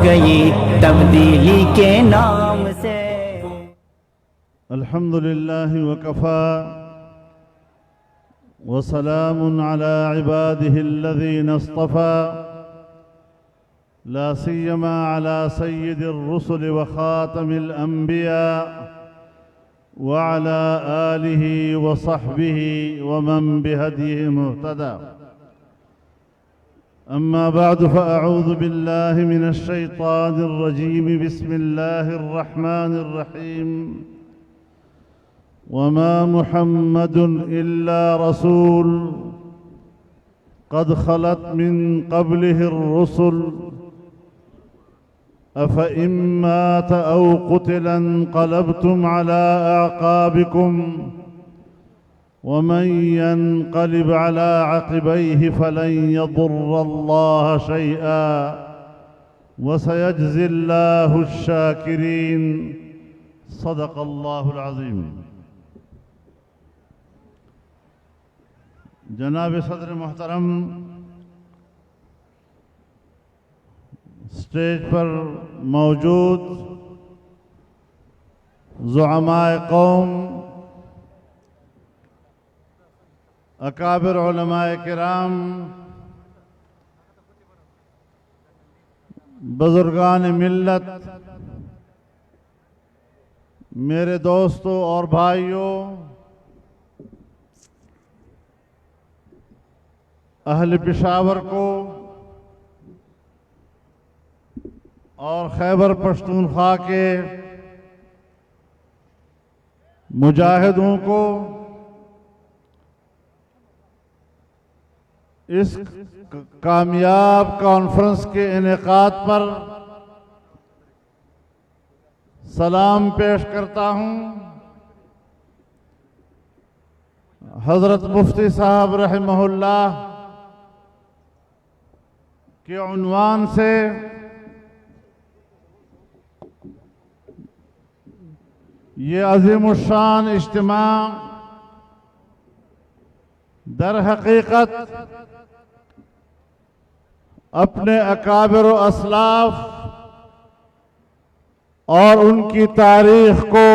गई तब्दीली के नाम से। अल्हम्दुलिल्लाह वकफ़ा वसलामुन अला इबादिहिल्लज़ीना इस्तफ़ा ला सिय्यमा अला सय्यिदिर रुसुल व ख़ातमिल अंबिया व अला आलिहि व सहबिहि व मन बिहदिहि मुहतदा। अम्मा बअद फ़अऊज़ु बिल्लाहि मिनश शैतानिर रजीम। बिस्मिल्लाहिर रहमानिर रहीम। वमा मुहम्मदुन इल्ला रसूल क़द ख़लत मिन क़ब्लिहिर रुसुल अफ़इन मात औ क़ुतिला इंक़लबतुम अला अअक़ाबिकुम वमन यन्क़लिब अला अक़बैहि फ़लन यदुर्रल्लाह शैअन वसयज्ज़िल्लाहु शाकिरीन। सदक़ल्लाहुल अज़ीम। जनाब सदर मोहतरम, स्टेज पर मौजूद ज़ुअमाए कौम, अकाबिर उलमाए किराम, बुज़ुर्गान मिल्लत, मेरे दोस्तों और भाइयों, अहल पेशावर को और खैबर पख्तूनख्वा के मुजाहिदों को इस कामयाब कॉन्फ्रेंस के इनेकाद पर सलाम पेश करता हूँ। हज़रत मुफ्ती साहब रहमहुल्लाह के उन्वान से ये अज़ीमुश्शान इज्तिमा दर हकीकत अपने अकाबिर व असलाफ और उनकी तारीख को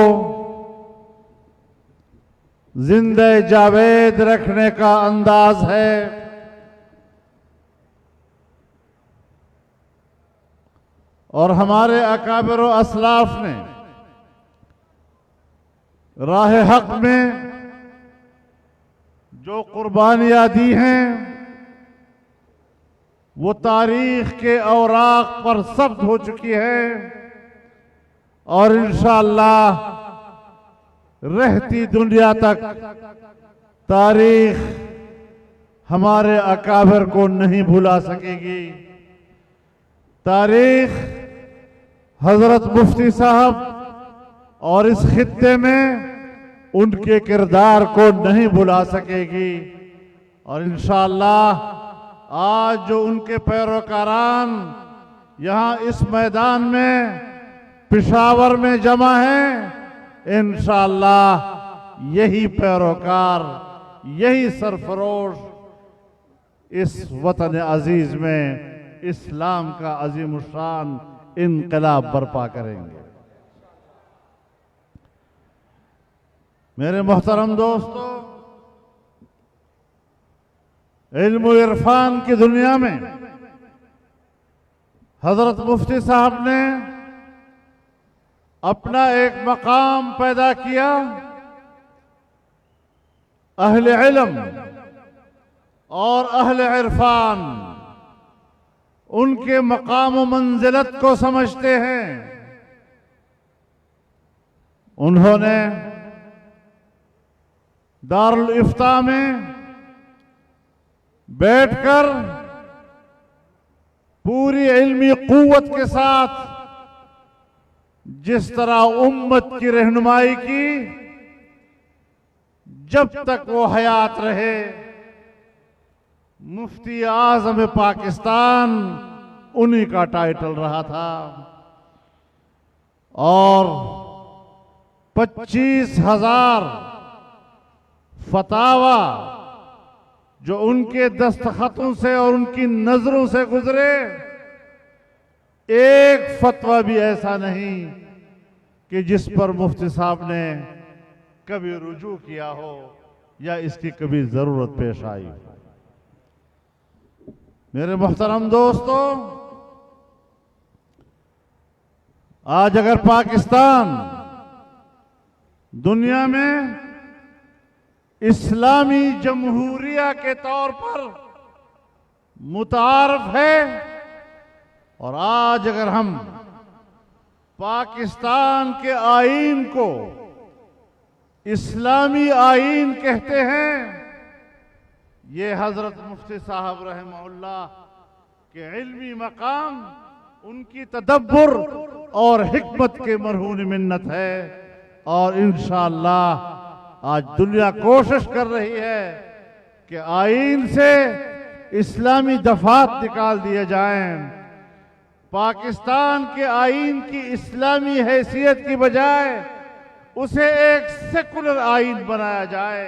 जिंदा जावेद रखने का अंदाज है। और हमारे अकाबिर व असलाफ ने राह हक में जो कुर्बानियाँ दी हैं वो तारीख के औराक पर ज़ब्त हो चुकी है और इंशाअल्लाह रहती दुनिया तक तारीख हमारे अकाबिर को नहीं भुला सकेगी। तारीख हजरत मुफ्ती साहब और इस खित्ते में उनके किरदार को नहीं भुला सकेगी। और इंशाअल्लाह आज जो उनके पैरोकारान यहाँ इस मैदान में पेशावर में जमा हैं, इंशाअल्लाह यही पैरोकार, यही सरफरोश इस वतन अजीज में इस्लाम का अजीमुशान इनकलाब बर्पा करेंगे। मेरे मोहतरम दोस्तों, इल्म इरफान की दुनिया में हजरत मुफ्ती साहब ने अपना एक मकाम पैदा किया। अहले इल्म और अहले इरफान उनके मकाम व मंजिलत को समझते हैं। उन्होंने दारुल इफ्ता में बैठकर पूरी इल्मी कुव्वत के साथ जिस तरह उम्मत की रहनुमाई की, जब तक वो हयात रहे, मुफ्ती आज़म पाकिस्तान उन्हीं का टाइटल रहा था। और 25,000 फतावा जो उनके दस्तखतों से और उनकी नजरों से गुजरे, एक फतवा भी ऐसा नहीं कि जिस पर मुफ्ती साहब ने कभी रुजू किया हो या इसकी कभी जरूरत पेश आई हो। मेरे मोहतरम दोस्तों, आज अगर पाकिस्तान दुनिया में इस्लामी जमहूरिया के तौर पर मुतारफ है, और आज अगर हम पाकिस्तान के आईन को इस्लामी आईन कहते हैं, ये हजरत मुफ्ती साहब रहमहुल्लाह के इल्मी मकाम, उनकी तदब्बुर और हिकमत के मरहून मिन्नत है। और इंशाअल्लाह आज दुनिया कोशिश कर रही है कि आईन से इस्लामी दफात निकाल दिए जाएं। पाकिस्तान के आईन की इस्लामी हैसियत की बजाय उसे एक सेकुलर आईन बनाया जाए।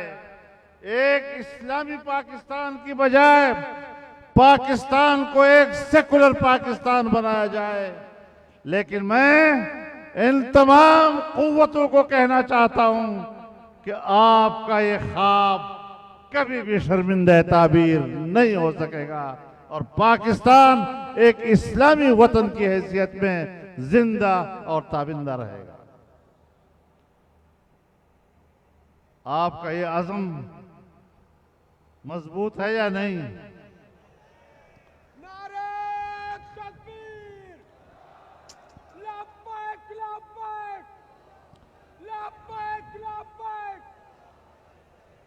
एक इस्लामी पाकिस्तान की बजाय पाकिस्तान को एक सेकुलर पाकिस्तान बनाया जाए। लेकिन मैं इन तमाम कुव्वतों को कहना चाहता हूं कि आपका ये ख्वाब कभी भी शर्मिंदा ताबीर नहीं हो सकेगा, और पाकिस्तान एक इस्लामी वतन की हैसियत में जिंदा और ताबिंदा रहेगा। आपका ये अज़म मजबूत है या नहीं?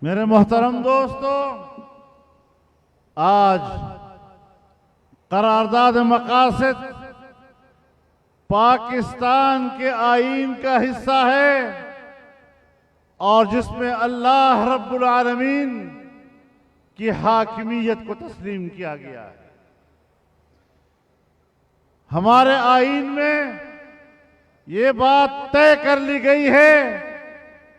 मेरे मोहतरम दोस्तों, आज करारदाद मकासद पाकिस्तान के आईन का हिस्सा है, और जिसमें अल्लाह रब्बुल आलमीन की हाकिमियत को तस्लीम किया गया है। हमारे आईन में ये बात तय कर ली गई है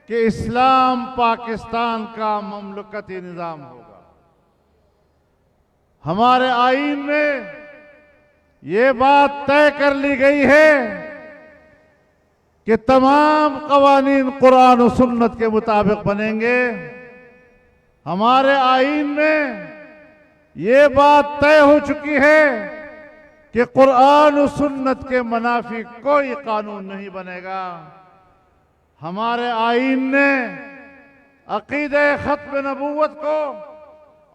कि इस्लाम पाकिस्तान का ममलकती निज़ाम होगा। हमारे आईन में ये बात तय कर ली गई है कि तमाम कवानीन कुरान और सुन्नत के मुताबिक बनेंगे। हमारे आईन में ये बात तय हो चुकी है कि कुरान और सुन्नत के मुनाफी कोई कानून नहीं बनेगा। हमारे आईन ने अकीदे खत्म नबूवत को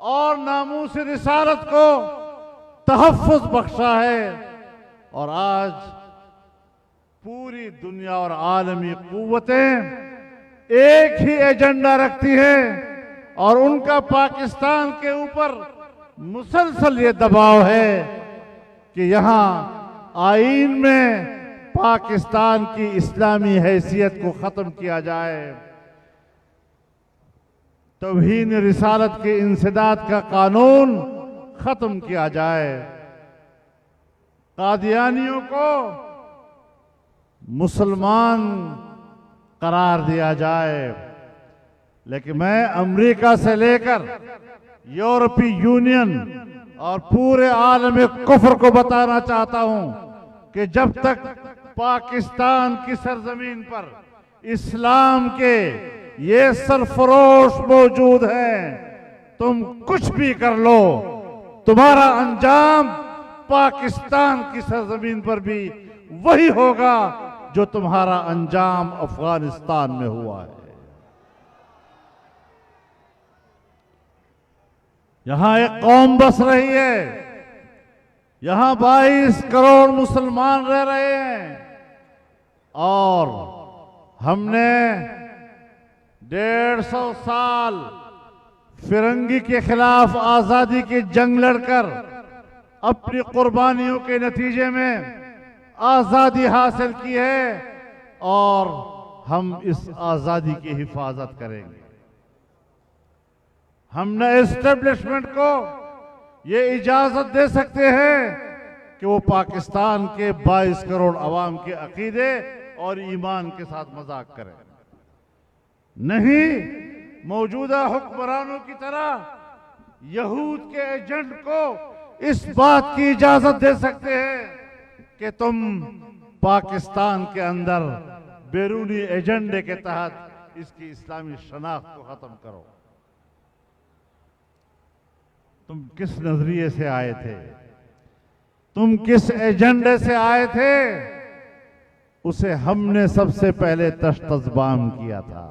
और नामूस रिसालत को तहफ़्फ़ुज़ बख्शा है, और आज पूरी दुनिया और आलमी कुव्वतें एक ही एजेंडा रखती हैं, और उनका पाकिस्तान के ऊपर मुसलसल ये दबाव है कि यहाँ आईन में पाकिस्तान की इस्लामी हैसियत को ख़त्म किया जाए, तौहीन रिसालत के इंसदाद का कानून ख़त्म किया जाए, कादियानियों को मुसलमान करार दिया जाए। लेकिन मैं अमेरिका से लेकर यूरोपीय यूनियन और पूरे आलम कुफ्र को बताना चाहता हूं कि जब तक पाकिस्तान की सरजमीन पर इस्लाम के ये सरफरोश मौजूद हैं, तुम कुछ भी कर लो, तुम्हारा अंजाम पाकिस्तान की सरजमीन पर भी वही होगा जो तुम्हारा अंजाम अफगानिस्तान में हुआ है। यहां एक कौम बस रही है, यहां 22 करोड़ मुसलमान रह रहे हैं, और हमने 150 साल फिरंगी के खिलाफ आजादी की जंग लड़कर अपनी कुर्बानियों के नतीजे में आजादी हासिल की है, और हम इस आजादी की हिफाजत करेंगे। हम न एस्टेब्लिशमेंट को ये इजाजत दे सकते हैं कि वो पाकिस्तान के 22 करोड़ अवाम के अकीदे और ईमान के साथ मजाक करें। नहीं, मौजूदा हुक्मरानों की तरह यहूद के एजेंट को इस बात की इजाजत दे सकते हैं कि तुम पाकिस्तान के अंदर बैरूनी एजेंडे के तहत इसकी इस्लामी शनाख्त को खत्म करो। तुम किस नजरिए से आए थे, तुम किस एजेंडे से आए थे, उसे हमने सबसे पहले तश्तज़बाम किया था।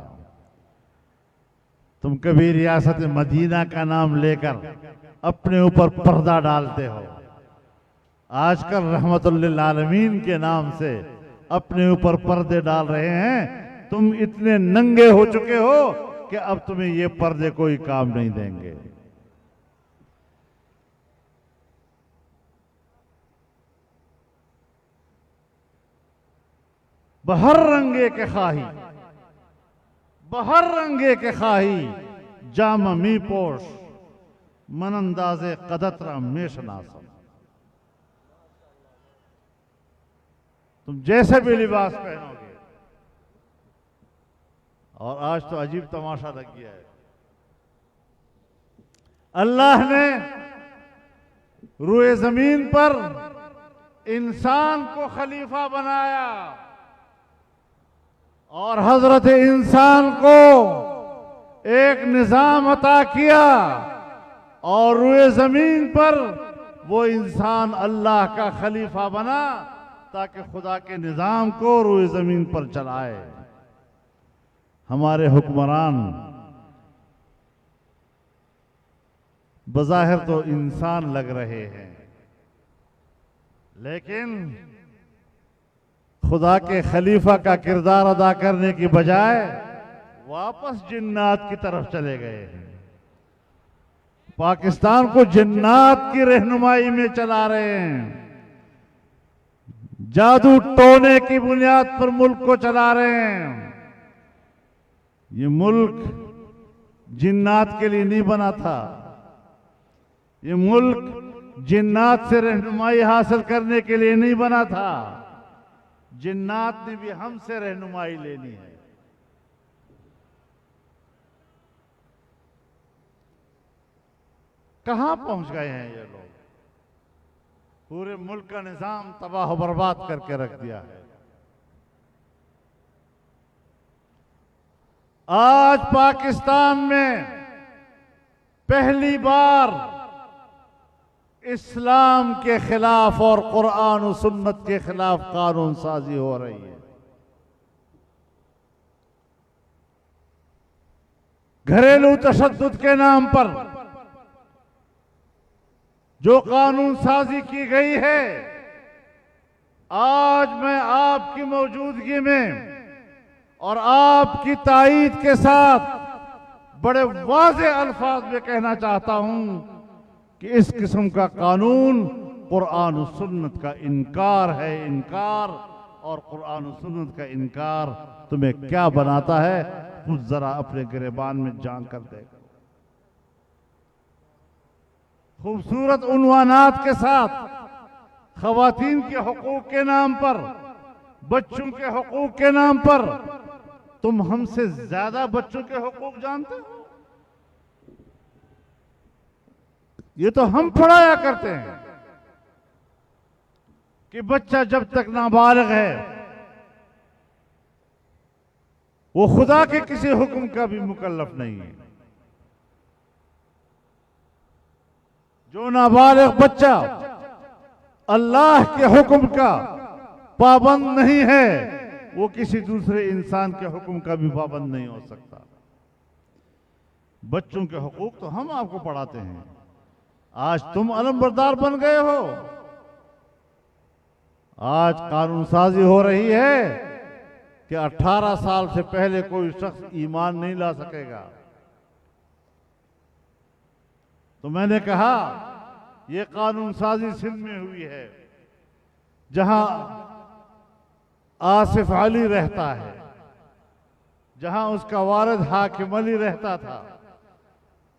तुम कभी रियासत मदीना का नाम लेकर अपने ऊपर पर्दा डालते हो, आजकल रहमतुल्लिल आलमीन के नाम से अपने ऊपर पर्दे डाल रहे हैं। तुम इतने नंगे हो चुके हो कि अब तुम्हें ये पर्दे कोई काम नहीं देंगे। बहर रंगे के खाही, बहर रंगे के खाही, जाम मी पोश, मनंदाजे कदतरा में शनासम। तुम जैसे भी लिबास पहनोगे, और आज तो अजीब तमाशा लग गया है। अल्लाह ने रूए जमीन पर इंसान को खलीफा बनाया और हजरत इंसान को एक निजाम अता किया, और रूए जमीन पर वो इंसान अल्लाह का खलीफा बना ताकि खुदा के निजाम को रूए जमीन पर चलाए। हमारे हुक्मरान बज़ाहिर तो इंसान लग रहे हैं, लेकिन खुदा के खलीफा का किरदार अदा करने की बजाय वापस जिन्नात की तरफ चले गए हैं। पाकिस्तान को जिन्नात की रहनुमाई में चला रहे हैं, जादू टोने की बुनियाद पर मुल्क को चला रहे हैं। ये मुल्क जिन्नात के लिए नहीं बना था, ये मुल्क जिन्नात से रहनुमाई हासिल करने के लिए नहीं बना था। जिन्नात ने भी हमसे रहनुमाई लेनी है। कहां पहुंच गए हैं ये लोग? पूरे मुल्क का निजाम तबाह बर्बाद करके रख दिया है। आज पाकिस्तान में पहली बार इस्लाम के खिलाफ और कुरान और सुन्नत के खिलाफ कानून साजी हो रही है। घरेलू तशद्दुद के नाम पर जो कानून साजी की गई है, आज मैं आपकी मौजूदगी में और आपकी ताईद के साथ बड़े वाज़ेह अल्फाज में कहना चाहता हूं कि इस किस्म का कानून कुरान और सुन्नत का इनकार है। इनकार और कुरान और सुन्नत का इनकार तुम्हें क्या बनाता है, कुछ जरा अपने गिरेबान में झांक कर देखो। खूबसूरत उन्वानात के साथ खवातीन के हुकूक के नाम पर, बच्चों के हुकूक के नाम पर तुम हमसे ज्यादा बच्चों के हुकूक जानते हो। ये तो हम पढ़ाया करते हैं कि बच्चा जब तक नाबालिग है वो खुदा के किसी हुक्म का भी मुकल्लफ नहीं है। जो नाबालिग बच्चा अल्लाह के हुक्म का पाबंद नहीं है, वो किसी दूसरे इंसान के हुक्म का भी पाबंद नहीं हो सकता। बच्चों के हुकूक तो हम आपको पढ़ाते हैं, आज तुम अलमबरदार बन गए हो। आज कानून साजी हो रही है कि 18 साल से पहले कोई शख्स ईमान नहीं ला सकेगा। तो मैंने कहा यह कानून साजी सिंध में हुई है, जहां आसिफ अली रहता है, जहां उसका वालिद हाकिम अली रहता था,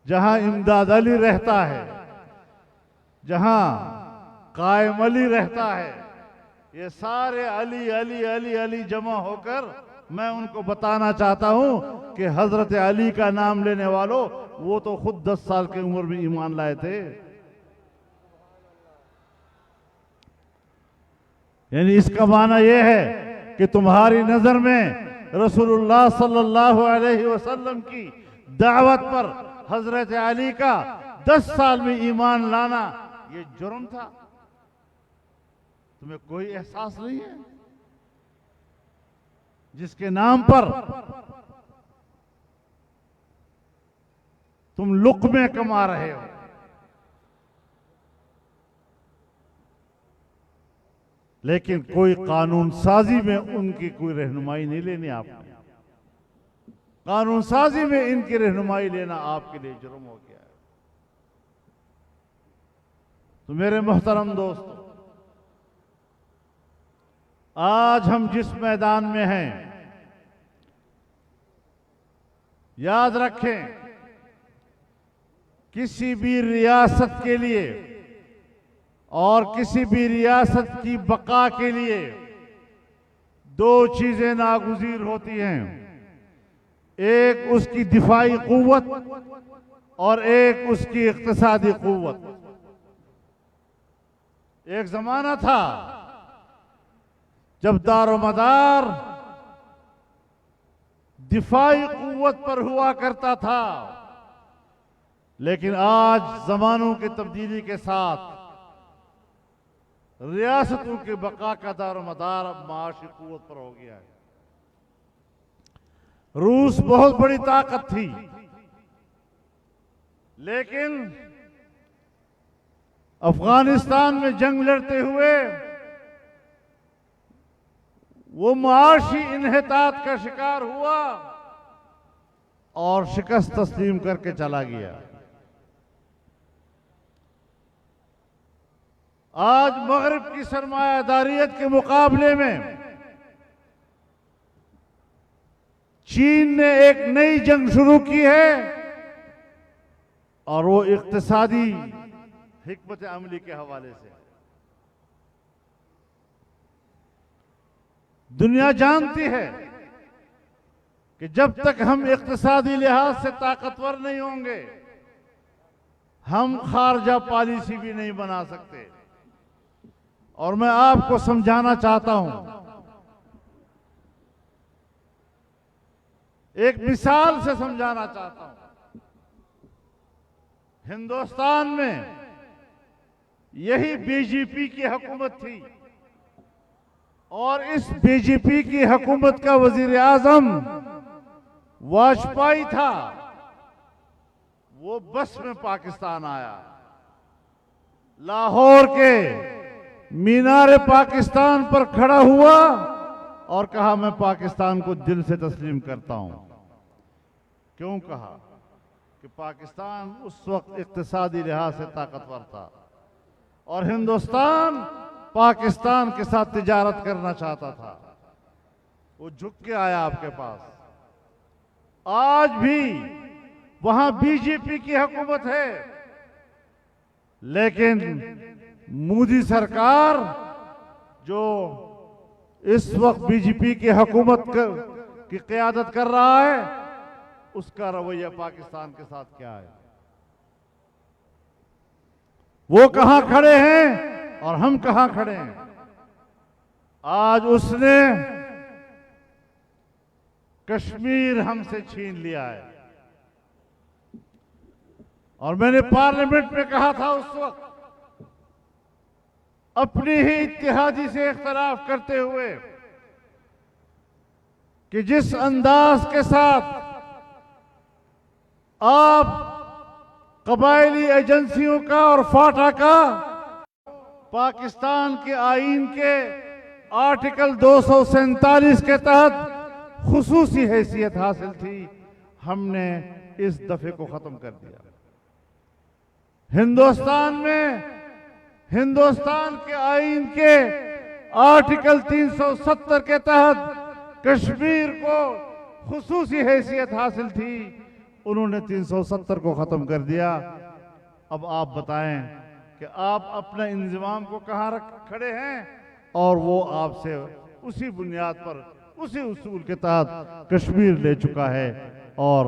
जहां इमदाद अली रहता है, जहां कायम अली रहता है। ये सारे अली अली अली अली जमा होकर मैं उनको बताना चाहता हूं कि हजरत अली का नाम लेने वालों, वो तो खुद 10 साल की उम्र में ईमान लाए थे। यानी इसका माना यह है कि तुम्हारी नजर में रसूलुल्लाह सल्लल्लाहु अलैहि वसल्लम की दावत पर हजरत अली का 10 साल में ईमान लाना ये जुर्म था। तुम्हें कोई एहसास नहीं है जिसके नाम पर तुम लुक़्मे कमा रहे हो। लेकिन कोई कानून साजी में उनकी कोई रहनुमाई नहीं लेनी आपने। कानून साजी में इनकी रहनुमाई लेना आपके लिए जुर्म हो गया है। तो मेरे मोहतरम दोस्तों, आज हम जिस मैदान में हैं, याद रखें किसी भी रियासत के लिए और किसी भी रियासत की बका के लिए 2 चीजें नागुज़ीर होती हैं। एक उसकी दिफाई कुव्वत और एक उसकी इक्तिसादी कुव्वत। एक जमाना था जब दारोमदार दिफाई कुव्वत पर हुआ करता था, लेकिन आज जमानों की तब्दीली के साथ रियासतों के बका का दारोमदार अब माशी कुव्वत पर हो गया है। रूस बहुत बड़ी ताकत थी, लेकिन अफगानिस्तान में जंग लड़ते हुए वो माशी इन्हितात का शिकार हुआ और शिकस्त तस्लीम करके चला गया। आज मगरिब की सरमायादारियत के मुकाबले में चीन ने एक नई जंग शुरू की है और वो इक्तिसादी हिकमत अमली के हवाले से। दुनिया जानती है कि जब तक हम इक्तिसादी लिहाज से ताकतवर नहीं होंगे, हम खारजा पॉलिसी भी नहीं बना सकते। और मैं आपको समझाना चाहता हूं, एक मिसाल से समझाना चाहता हूं। हिंदुस्तान में यही बीजेपी की हुकूमत थी और इस बीजेपी की हुकूमत का वजीर आजम वाजपेयी था। वो बस में पाकिस्तान आया, लाहौर के मीनार पाकिस्तान पर खड़ा हुआ और कहा मैं पाकिस्तान को दिल से तस्लीम करता हूं। क्यों कहा? कि पाकिस्तान उस वक्त इक्तिसादी लिहाज से ताकतवर था और हिंदुस्तान पाकिस्तान के साथ तिजारत करना चाहता था। वो झुक के आया आपके पास। आज भी वहां बीजेपी की हुकूमत है, लेकिन मोदी सरकार जो इस वक्त बीजेपी की हुकूमत की क़यादत कर रहा है, उसका रवैया पाकिस्तान के साथ क्या है? वो कहां खड़े हैं और हम कहां खड़े हैं? आज उसने कश्मीर हमसे छीन लिया है और मैंने पार्लियामेंट में कहा था उस वक्त, अपनी ही इत्तेहादी से इख्तलाफ करते हुए, कि जिस अंदाज के साथ आप कबायली एजेंसियों का और फाटा का पाकिस्तान के आईन के आर्टिकल 247 के तहत खुसूसी हैसियत हासिल थी, हमने इस दफे को खत्म कर दिया। हिंदुस्तान में हिंदुस्तान के आईन के आर्टिकल 370 के तहत कश्मीर को खुसूसी हैसियत हासिल थी, उन्होंने 370 को खत्म कर दिया। अब आप बताएं कि आप अपना इंजमाम को कहां रख खड़े हैं और वो आपसे उसी बुनियाद पर उसी उसूल के तहत कश्मीर ले चुका है और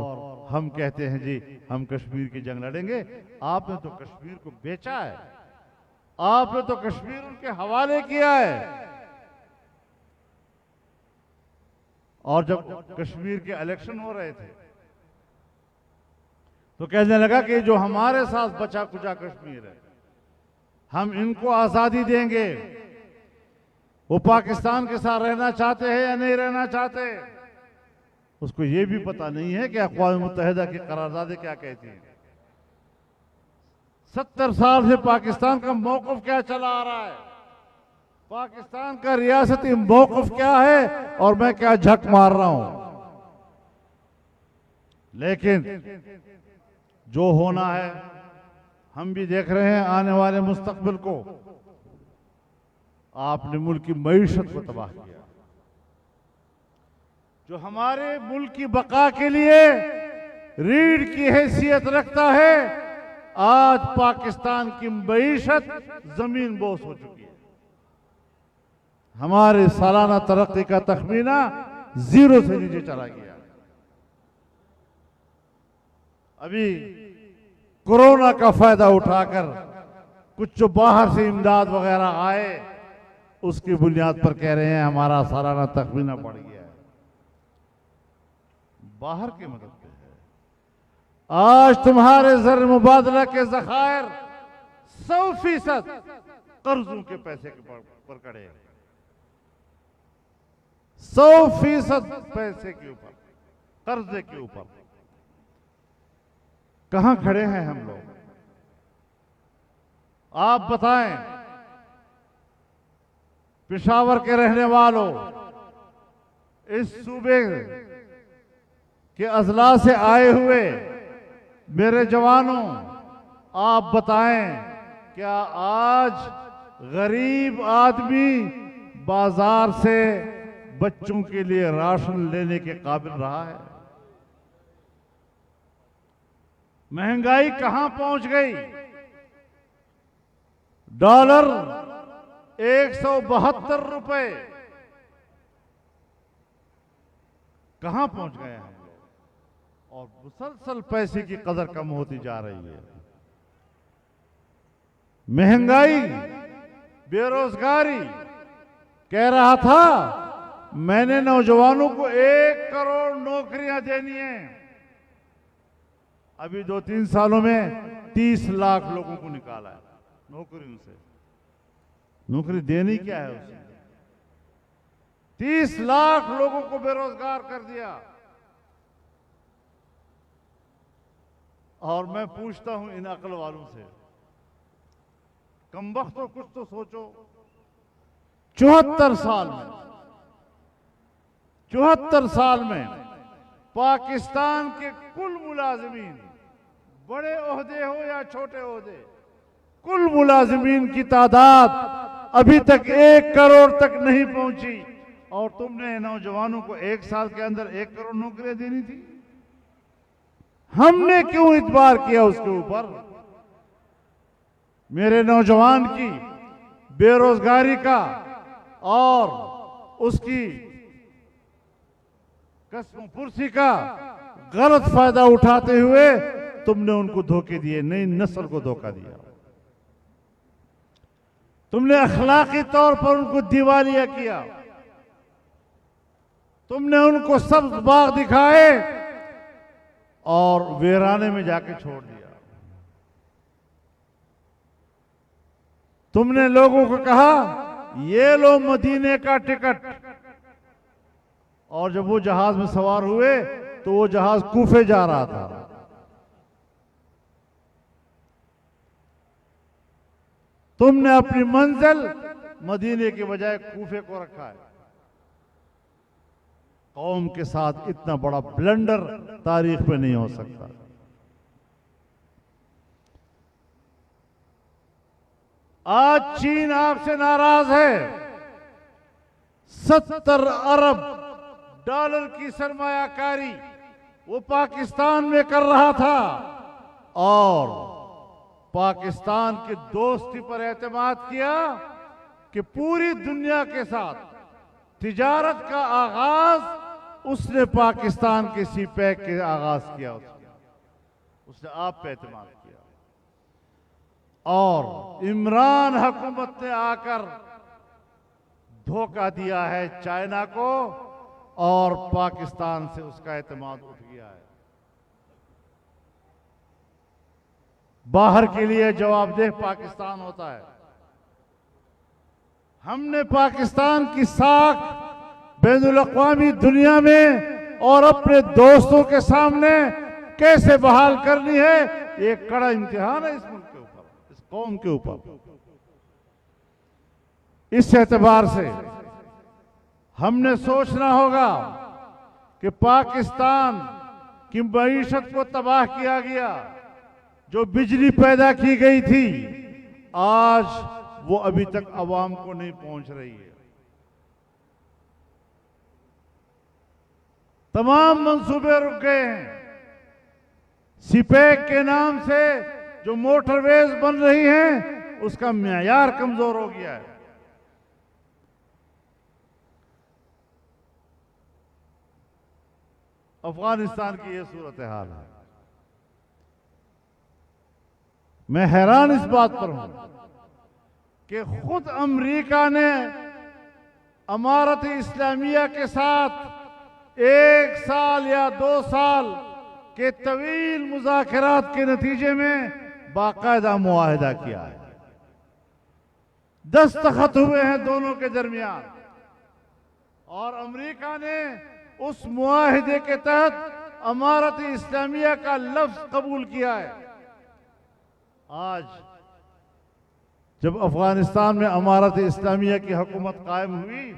हम कहते हैं जी हम कश्मीर की जंग लड़ेंगे। आपने तो कश्मीर को बेचा है, आपने तो कश्मीर उनके हवाले किया है। और जब कश्मीर के इलेक्शन हो रहे थे तो कहने लगा कि जो हमारे साथ बचा कुचा कश्मीर है, हम इनको आजादी देंगे। वो पाकिस्तान के साथ रहना चाहते हैं या नहीं रहना चाहते, उसको ये भी पता नहीं है कि अक़वाम मुत्तहिदा की करारदादें क्या कहती हैं। 70 साल से पाकिस्तान का मौक़िफ़ क्या चला आ रहा है, पाकिस्तान का रियासती मौक़िफ़ क्या है और मैं क्या झक मार रहा हूं। लेकिन जो होना है हम भी देख रहे हैं। आने वाले मुस्तक़बिल को आपने मुल्क की मईशत को तबाह किया। जो हमारे मुल्क की बका के लिए रीढ़ की हैसियत रखता है, आज पाकिस्तान की मईशत जमीन बोस हो चुकी है। हमारे सालाना तरक्की का तखमीना 0 से नीचे चला गया। अभी कोरोना का फायदा उठाकर कुछ जो बाहर से इमदाद वगैरह आए, उसकी बुनियाद पर कह रहे हैं हमारा सालाना तखमीना बढ़ गया है। बाहर की मदद पे है। आज तुम्हारे ज़र मुबादला के ज़खायर 100% कर्जों के पैसे के पर खड़े हैं। 100% पैसे के ऊपर, कर्जे के ऊपर कहां खड़े हैं हम लोग? आप बताएं। पेशावर के रहने वालों, इस सूबे के अजला से आए हुए मेरे जवानों, आप बताएं, क्या आज गरीब आदमी बाजार से बच्चों के लिए राशन लेने के काबिल रहा है? महंगाई कहां पहुंच गई? डॉलर 172 रुपए कहां पहुंच गए हम लोग? और मुसलसल पैसे की कदर कम होती जा रही है। महंगाई, बेरोजगारी। कह रहा था मैंने नौजवानों को 1 करोड़ नौकरियां देनी है। अभी 2-3 सालों में 30 लाख लोगों को निकाला है नौकरियों से। नौकरी देनी क्या है उसने? 30 लाख लोगों को बेरोजगार कर दिया। और मैं पूछता हूं इन अक्ल वालों से, कमबख्त तो कुछ तो सोचो। 74 साल में पाकिस्तान के कुल मुलाजिमीन, बड़े ओहदे हो या छोटे ओहदे, कुल मुलाजिमीन की तादाद अभी तक 1 करोड़ तक नहीं पहुंची। और तुमने नौजवानों को 1 साल के अंदर 1 करोड़ नौकरियां देनी थी। हमने क्यों इतबार किया उसके ऊपर? मेरे नौजवान की बेरोजगारी का और उसकी कसम पुरसी का गलत फायदा उठाते हुए तुमने उनको धोखे दिए, नई नस्ल को धोखा दिया। तुमने अखलाकी तौर पर उनको दिवालिया किया। तुमने उनको सब्ज बाग दिखाए और वीराने में जाके छोड़ दिया। तुमने लोगों को कहा ये लो मदीने का टिकट, और जब वो जहाज में सवार हुए तो वो जहाज कूफे जा रहा था। तुमने अपनी मंजिल मदीने के बजाय कूफे को रखा है। कौम के साथ इतना बड़ा ब्लंडर तारीख में नहीं हो सकता। आज चीन आपसे नाराज है। 70 अरब डॉलर की सरमायाकारी वो पाकिस्तान में कर रहा था और पाकिस्तान की दोस्ती पर एतमाद किया कि पूरी दुनिया के साथ तिजारत का आगाज उसने पाकिस्तान के सीपैक के आगाज किया। उसने आप पे एतमाद किया और इमरान हुकूमत ने आकर धोखा दिया है चाइना को और पाकिस्तान से उसका एतमाद उठ गया है। बाहर के लिए जवाबदेह पाकिस्तान होता है। हमने पाकिस्तान की साख बैनुल अक़वामी दुनिया में और अपने दोस्तों के सामने कैसे बहाल करनी है, ये कड़ा इम्तिहान है इस मुल्क के ऊपर, इस कौम के ऊपर। इस एतबार से हमने सोचना होगा कि पाकिस्तान की मईशत को तबाह किया गया, जो बिजली पैदा की गई थी, आज वो अभी तक अवाम को नहीं पहुंच रही है। तमाम मंसूबे रुक गए हैं। सीपैक के नाम से जो मोटरवेज बन रही हैं, उसका मेयार कमजोर हो गया है। अफगानिस्तान की यह सूरत हाल है। मैं हैरान इस बात पर हूं कि खुद अमेरिका ने अमारत इस्लामिया के साथ 1 साल या 2 साल के तवील मुज़ाकरात के नतीजे में बाकायदा मुआहिदा किया है। दस्तखत हुए हैं दोनों के दरमियान, और अमेरिका ने उस मुआहिदे के तहत अमारत इस्लामिया का लफ्ज कबूल किया है। आज जब अफगानिस्तान में अमारत इस्लामिया की हुकूमत कायम हुई,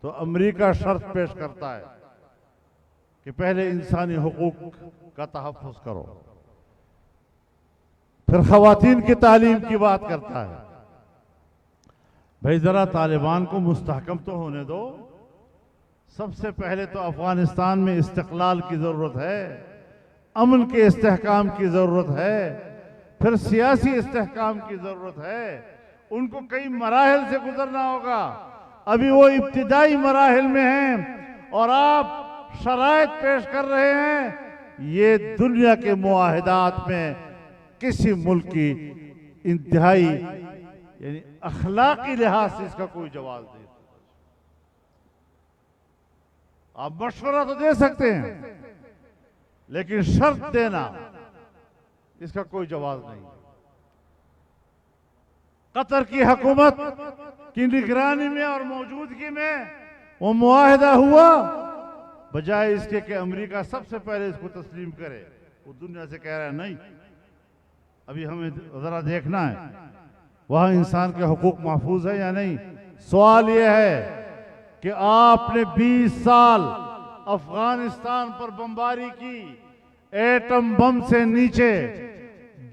तो अमेरिका शर्त पेश करता है कि पहले इंसानी हुकूक का तहफ़्फ़ुज़ करो, फिर ख़वातीन की तालीम की बात करता है। भाई जरा तालिबान को मुस्तहकम तो होने दो। सबसे पहले तो अफगानिस्तान में इस्तिक़लाल की ज़रूरत है, अमन के इस्तेहकाम की ज़रूरत है, फिर सियासी इस्तेहकाम की ज़रूरत है। उनको कई मराहिल से गुजरना होगा। अभी वो इब्तिदाई मराहिल में हैं और आप शराइत पेश कर रहे हैं। ये दुनिया के मुआहिदात में किसी मुल्क की इंतहाई यानी अखलाकी लिहाज से इसका कोई जवाब नहीं। आप मशवरा तो दे सकते हैं, लेकिन शर्त देना, इसका कोई जवाब नहीं। कतर की हुकूमत की निगरानी में और मौजूदगी में वो मुआहिदा हुआ, बजाय इसके कि अमेरिका सबसे पहले इसको तस्लीम करे। वो दुनिया से कह रहा है नहीं, अभी हमें जरा देखना है वहां इंसान के हुकूक महफूज है या नहीं। सवाल यह है कि आपने 20 साल अफगानिस्तान पर बमबारी की, एटम बम से नीचे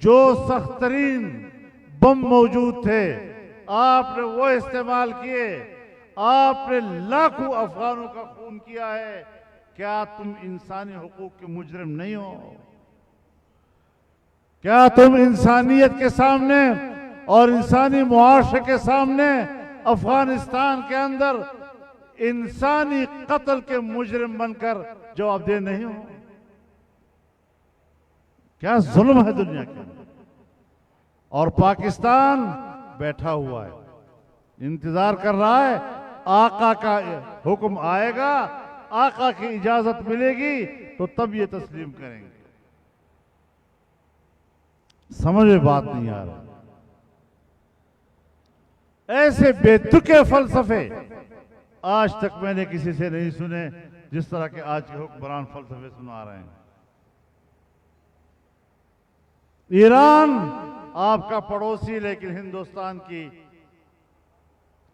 जो सख्त तरीन बम मौजूद थे, आपने वो इस्तेमाल किए। आपने लाखों अफगानों का खून किया है। क्या तुम इंसानी हुकूक के मुजरिम नहीं हो? क्या तुम इंसानियत के सामने और इंसानी मुआशरे के सामने अफगानिस्तान के अंदर इंसानी कत्ल के मुजरिम बनकर जवाबदेह नहीं हो? क्या जुल्म है दुनिया के अंदर। और पाकिस्तान बैठा हुआ है, इंतजार कर रहा है आका का हुक्म आएगा, आका की इजाजत मिलेगी तो तब ये तस्लीम करेंगे। समझ में बात नहीं आ रहा। ऐसे बेतुके फलसफे आज तक मैंने किसी से नहीं सुने जिस तरह के आज के हुक्मरान फलसफे सुना रहे हैं। ईरान आपका पड़ोसी, लेकिन हिंदुस्तान की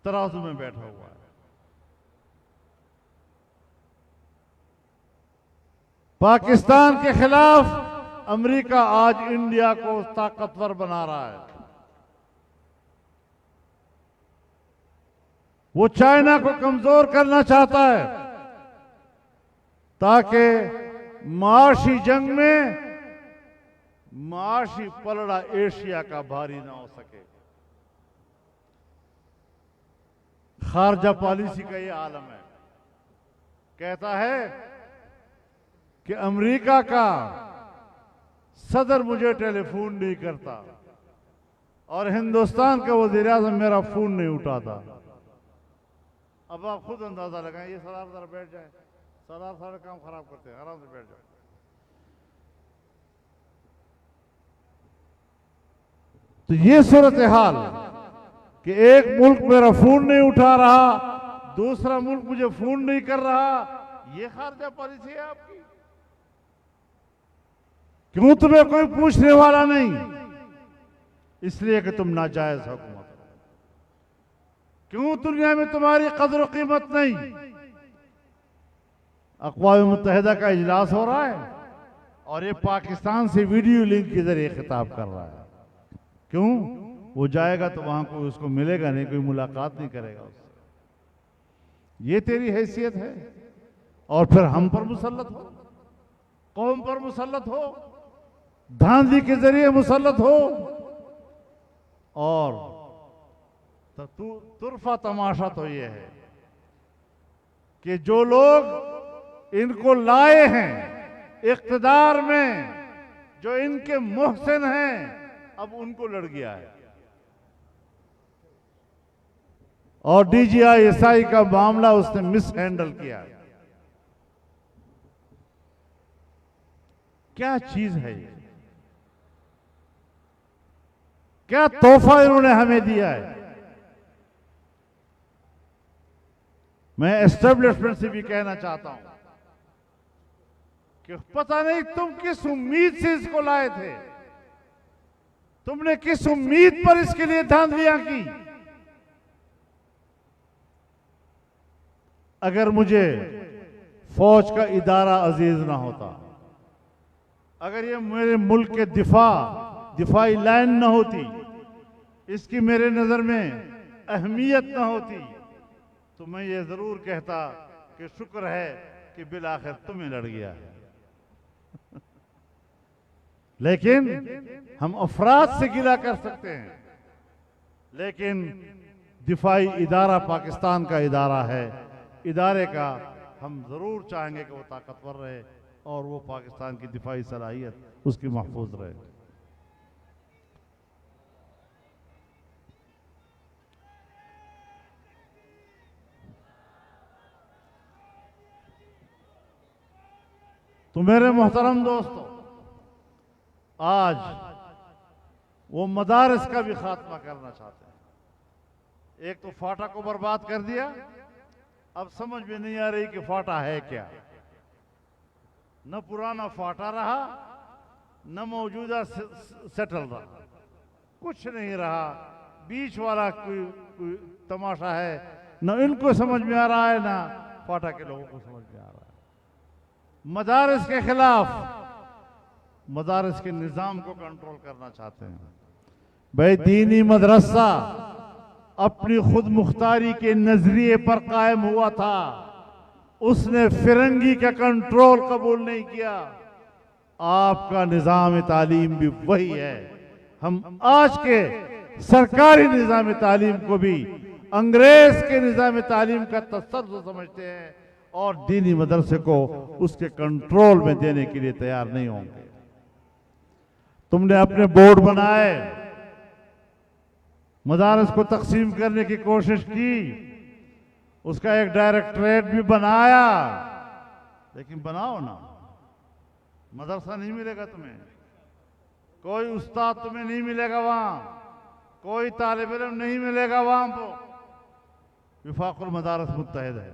तराजू में बैठा हुआ है। पाकिस्तान के खिलाफ अमेरिका आज इंडिया को ताकतवर बना रहा है। वो चाइना को कमजोर करना चाहता है ताकि माशी जंग में माशी पलड़ा एशिया का भारी ना हो सके। खारजा पॉलिसी का ये आलम है। कहता है कि अमेरिका का सदर मुझे टेलीफोन नहीं करता और हिंदुस्तान का वज़ीर-ए-आज़म मेरा फोन नहीं उठाता। अब आप खुद अंदाजा लगाएं। ये सरदार जरा बैठ जाए, सरदार सारे काम खराब करते हैं, आराम से बैठ जाओ। तो ये सूरत हाल कि एक मुल्क मेरा फोन नहीं उठा रहा, दूसरा मुल्क मुझे फोन नहीं कर रहा, ये खारजा पॉलिसी है आपकी? क्यों तुम्हें कोई पूछने वाला नहीं? इसलिए कि तुम नाजायज हुकूमत हो। क्यों दुनिया में तुम्हारी कदर कीमत नहीं? अक़वाम मुत्तहिदा का इजलास हो रहा है और ये पाकिस्तान से वीडियो लिंक के जरिए खिताब कर रहा है। क्यों? वो जाएगा तो वहां कोई उसको मिलेगा नहीं, कोई मुलाकात नहीं करेगा उससे। ये तेरी हैसियत है? और फिर हम पर मुसल्लत हो, कौम पर मुसल्लत हो, धांधली के जरिए मुसल्लत हो। और तो तुरफा तमाशा तो ये है कि जो लोग इनको लाए हैं इख्तिदार में, जो इनके मुहसिन हैं, अब उनको लड़ गया है। और DGI-SI का मामला उसने मिस हैंडल किया है। क्या चीज है ये? क्या तोहफा इन्होंने हमें दिया है? मैं एस्टेब्लिशमेंट से भी कहना चाहता हूं कि पता नहीं तुम किस उम्मीद से इसको लाए थे, तुमने किस उम्मीद पर इसके लिए धांधलियां की। अगर मुझे फौज का इदारा अजीज ना होता, अगर ये मेरे मुल्क के दिफाई लाइन ना होती, इसकी मेरे नजर में अहमियत ना होती, तो मैं ये जरूर कहता कि शुक्र है कि बिलाखिर तुम्हें लड़ गया है। लेकिन हम अफराद से गिला कर सकते हैं, लेकिन दिफाई इदारा पाकिस्तान का इदारा है। इदारे का हम जरूर चाहेंगे कि वो ताकतवर रहे और वो पाकिस्तान की दिफाई सलाहियत उसकी महफूज रहे। तो मेरे मोहतरम दोस्तों, आज वो मदारिस का भी खात्मा करना चाहते हैं। एक तो फाटा को बर्बाद कर दिया, अब समझ में नहीं आ रही कि फाटा है क्या। न पुराना फाटा रहा, न मौजूदा सेटल रहा, कुछ नहीं रहा। बीच वाला कोई तमाशा है, न इनको समझ में आ रहा है, ना फाटा के लोगों को समझ में आ रहा है। मदारिस के खिलाफ, मदारिस के निजाम को कंट्रोल करना चाहते हैं। भाई दीनी मदरसा अपनी खुद मुख्तारी के नजरिए पर कायम हुआ था, उसने फिरंगी का कंट्रोल कबूल नहीं किया। आपका निजाम तालीम भी वही है। हम आज के सरकारी निजाम तालीम को भी अंग्रेज के निजाम तालीम का तसर्रुफ समझते हैं और दीनी मदरसे को उसके कंट्रोल में देने के लिए तैयार नहीं होंगे। तुमने अपने बोर्ड बनाए, मदारस को तकसीम करने की कोशिश की, उसका एक डायरेक्टरेट भी बनाया, लेकिन बनाओ ना, मदरसा नहीं मिलेगा तुम्हें, कोई उस्ताद तुम्हें नहीं मिलेगा वहां, कोई तालिब इल्म नहीं मिलेगा वहां पर। विफाकुल मदारस मुत्तहिद है,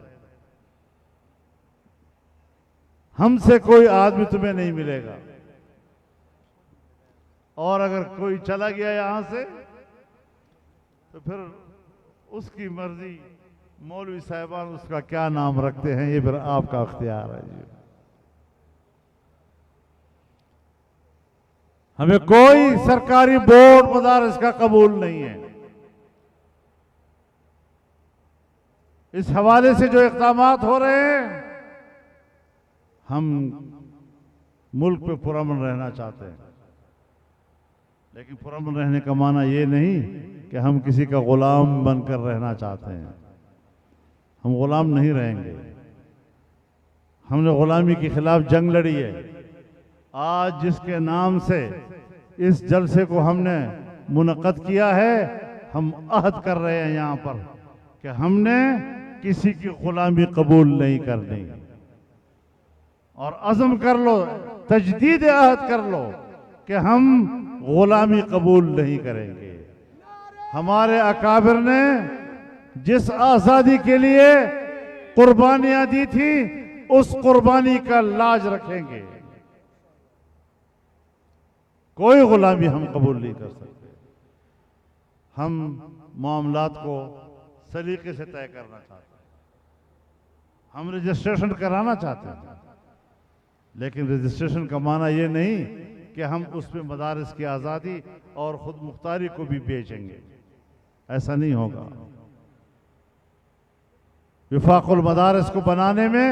हमसे कोई आदमी तुम्हें नहीं मिलेगा। और अगर कोई चला गया यहां से तो फिर उसकी मर्जी, मौलवी साहिबान उसका क्या नाम रखते हैं ये फिर आपका अख्तियार है जी। हमें कोई सरकारी बोर्ड मदारस का कबूल नहीं है। इस हवाले से जो इक़दामात हो रहे हैं, हम मुल्क पे पुरअमन रहना चाहते हैं, लेकिन पुरअमन रहने का माना ये नहीं कि हम किसी का गुलाम बनकर रहना चाहते हैं। हम गुलाम नहीं रहेंगे। हमने गुलामी के खिलाफ जंग लड़ी है। आज जिसके नाम से इस जलसे को हमने मुनक़द किया है, हम अहद कर रहे हैं यहाँ पर कि हमने किसी की गुलामी कबूल नहीं करनी। और अज़म कर लो, तजदीद अहद कर लो कि हम गुलामी कबूल नहीं करेंगे। हमारे अकाबिर ने जिस आज़ादी के लिए कुर्बानियां दी थी, उस कुर्बानी का लाज रखेंगे। कोई गुलामी हम कबूल नहीं कर सकते। हम मामलात को सलीके से तय करना चाहते हैं, हम रजिस्ट्रेशन कराना चाहते हैं, लेकिन रजिस्ट्रेशन का माना यह नहीं कि हम उसमें मदारिस की आज़ादी और खुद मुख्तारी को भी बेचेंगे। ऐसा नहीं होगा। विफाकुल मदारिस को बनाने में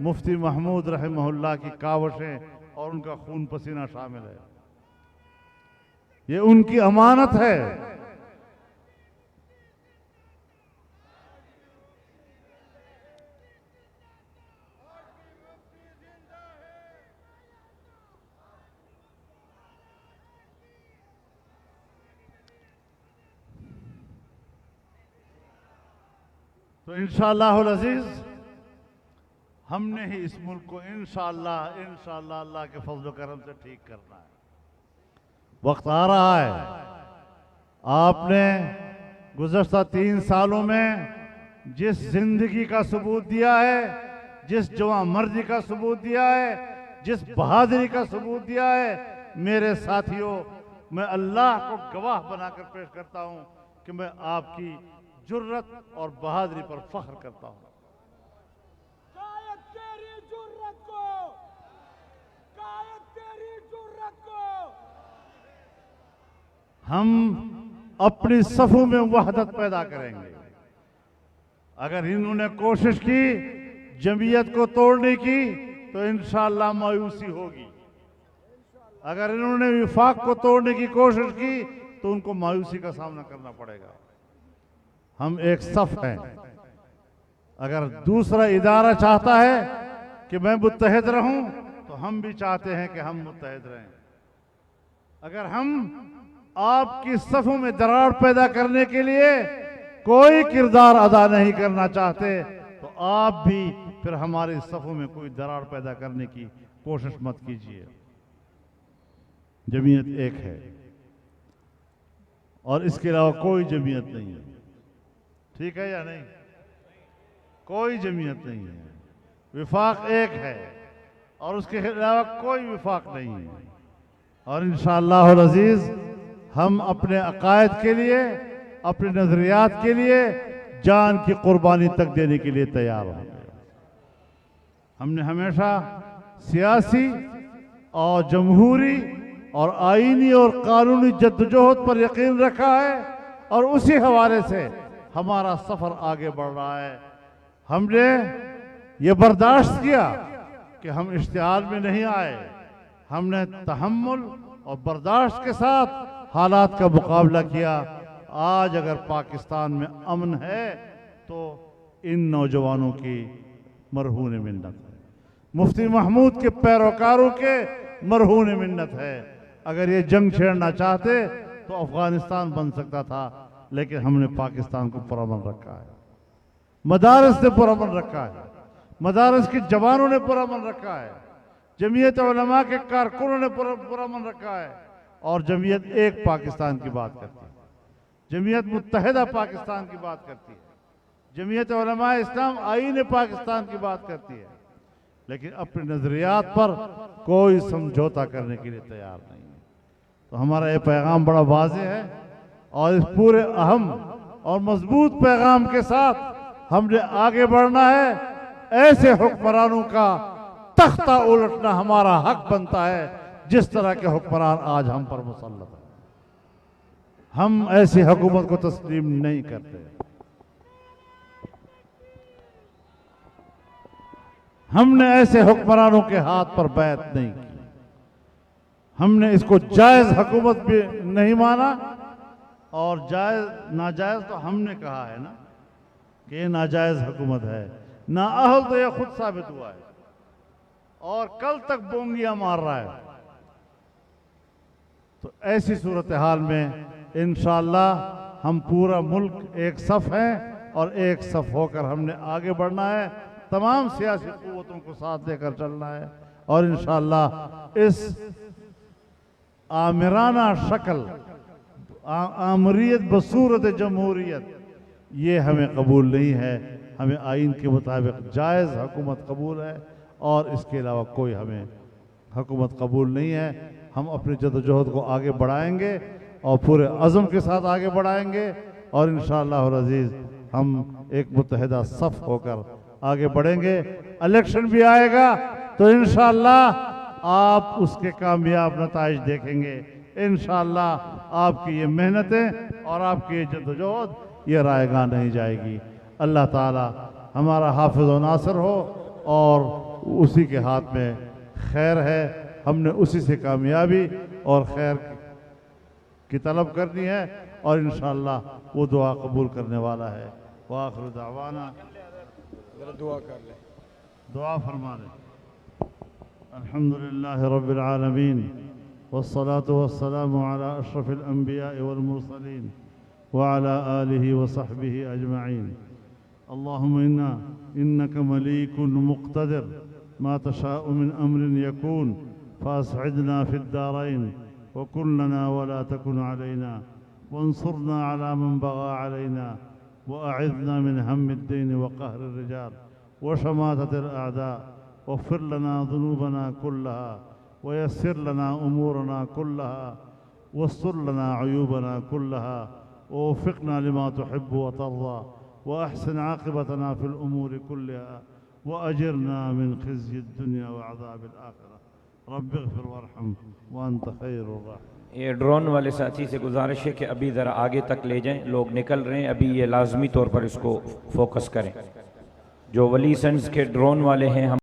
मुफ्ती महमूद रहमहुल्लाह की कावशें और उनका खून पसीना शामिल है। ये उनकी अमानत है। तो इंशाअल्लाहुल अज़ीज़ हमने ही इस मुल्क को इंशाअल्लाह अल्लाह के फजल करम से ठीक करना है। वक्त आ रहा है। आपने गुज़श्ता 3 सालों में जिस जिंदगी का सबूत दिया है, जिस जवां मर्दी का सबूत दिया है, जिस बहादुरी का सबूत दिया है, मेरे साथियों, मैं अल्लाह को गवाह बनाकर पेश करता हूं कि मैं आपकी जुर्रत और बहादुरी पर फख्र करता हूं। कायद तेरी जुर्रत को, कायद तेरी जुर्रत को। हम अपनी सफों में वहदत पैदा करेंगे। अगर इन्होंने कोशिश की जमीयत को तोड़ने की तो इंशाअल्लाह मायूसी होगी। अगर इन्होंने विफाक को तोड़ने की कोशिश की तो उनको मायूसी का सामना करना पड़ेगा। हम एक सफ हैं। अगर दूसरा इदारा चाहता है कि मैं मुत्तहिद रहूं तो हम भी चाहते हैं कि हम मुत्तहिद रहें। अगर हम आपकी सफों में दरार पैदा करने के लिए कोई किरदार अदा नहीं करना चाहते तो आप भी फिर हमारी सफों में कोई दरार पैदा करने की कोशिश मत कीजिए। जमीयत एक है और इसके अलावा कोई जमीयत नहीं है। ठीक है या नहीं? कोई जमीयत नहीं है। विफाक एक है और उसके अलावा कोई विफाक नहीं है। और इंशाअल्लाहुल अज़ीज़ हम अपने अकायद के लिए, अपने नजरियात के लिए जान की कुर्बानी तक देने के लिए तैयार होंगे। हमने हमेशा सियासी और जमहूरी और आईनी और कानूनी जद्दोजहद पर यकीन रखा है और उसी हवाले से हमारा सफर आगे बढ़ रहा है। हमने ये बर्दाश्त किया कि हम इश्तिहाल में नहीं आए। हमने तहम्मुल और बर्दाश्त के साथ हालात का मुकाबला किया। आज अगर पाकिस्तान में अमन है तो इन नौजवानों की मरहून मिन्नत है, मुफ्ती महमूद के पैरोकारों के मरहून मिन्नत है। अगर ये जंग छेड़ना चाहते तो अफगानिस्तान बन सकता था, लेकिन हमने पाकिस्तान को पुरअमन रखा है। मदारस ने पुरअमन रखा है, मदारस के जवानों ने पुरअमन रखा है, जमीयत उलमा के कारकुनों ने पुरअमन रखा है। और जमीयत एक पाकिस्तान की बात करती है, जमीयत मुत्तहिदा पाकिस्तान की बात करती है, जमीयत उलमा इस्लाम आईन पाकिस्तान की बात करती है, लेकिन अपने नजरियात पर कोई समझौता करने के लिए तैयार नहीं है। तो हमारा ये पैगाम बड़ा वाज़ेह है और इस पूरे अहम और मजबूत पैगाम के साथ हमने आगे बढ़ना है। ऐसे हुक्मरानों का तख्ता उलटना हमारा हक बनता है जिस तरह के हुक्मरान आज हम पर मुसल्लत हैं। हम ऐसी हुकूमत को तस्लीम नहीं करते। हमने ऐसे हुक्मरानों के हाथ पर बैत नहीं की। हमने इसको जायज हुकूमत भी नहीं माना और जायज नाजायज तो हमने कहा है ना कि ये नाजायज हुकूमत है। नाअहल तो यह खुद साबित हुआ है और कल तक बोंगियां मार रहा है। तो ऐसी सूरत हाल में इंशाअल्लाह हम पूरा मुल्क एक सफ है और एक सफ होकर हमने आगे बढ़ना है। तमाम सियासी कुव्वतों को साथ लेकर चलना है और इंशाअल्लाह इस आमिराना शक्ल, आमरीत बसूरत जमहूरियत, ये हमें कबूल नहीं है। हमें आइन के मुताबिक जायज़ हुकूमत कबूल है और इसके अलावा कोई हमें हुकूमत कबूल नहीं है। हम अपनी जदोजहद को आगे बढ़ाएंगे और पूरे अज़म के साथ आगे बढ़ाएंगे और इंशाअल्लाह अज़ीज़ हम एक मुत्तहिदा सफ़ होकर आगे बढ़ेंगे। इलेक्शन भी आएगा तो इंशाअल्लाह आप उसके कामयाब नताइज देखेंगे। इंशाअल्लाह आपकी ये मेहनतें और आपकी ये जदोजहद ये रायगा नहीं जाएगी। अल्लाह ताला हमारा हाफिज़ व नासिर हो और उसी के हाथ में खैर है। हमने उसी से कामयाबी और खैर की तलब करनी है और इंशाअल्लाह वो दुआ कबूल करने वाला है। वाखिर दावाना, दुआ कर ले, दुआ फरमा ले। अल्हम्दुलिल्लाह रब्बिल आलमीन वस्सलातु वस्सलामु अला अशरफिल अंबिया वल मुरसलीन व अला आलिहि व सहबिहि अजमईन। अल्लाहुम्मा इन्नका मलीकुन मुक़्तदिर मा तशाउ मिन अम्रिन यकून फासइदना फिद दारैन व कुन लना व ला तकुन अलैना वंसुरना अला मन बगा अलैना व अइज़ना मिन हम्मिद दीन व क़हरिर रिजाल व शमाततिल अअदा वग़फ़िर लना ज़ुनूबना कुल्लहा व यस्सिर लना उमूरना कुल्लहा वस्तर लना अयूबना कुल्लहा ववफ़िक़ना लिमा तुहिब्बु व तर्ज़ा व अहसिन आक़िबतना फ़िल उमूरि कुल्लिहा व अजिरना मिन ख़िज़्यिद दुनिया व अज़ाबिल आख़िरह रब्बिग़फ़िर वरहम व अंत ख़ैरुर राहिमीन। ये ड्रोन वाले साथी से गुजारिश है कि अभी ज़रा आगे तक ले जाएं, लोग निकल रहे हैं, अभी ये लाजमी तौर पर इसको फोकस करें। जो वली सन्स के ड्रोन वाले हैं हम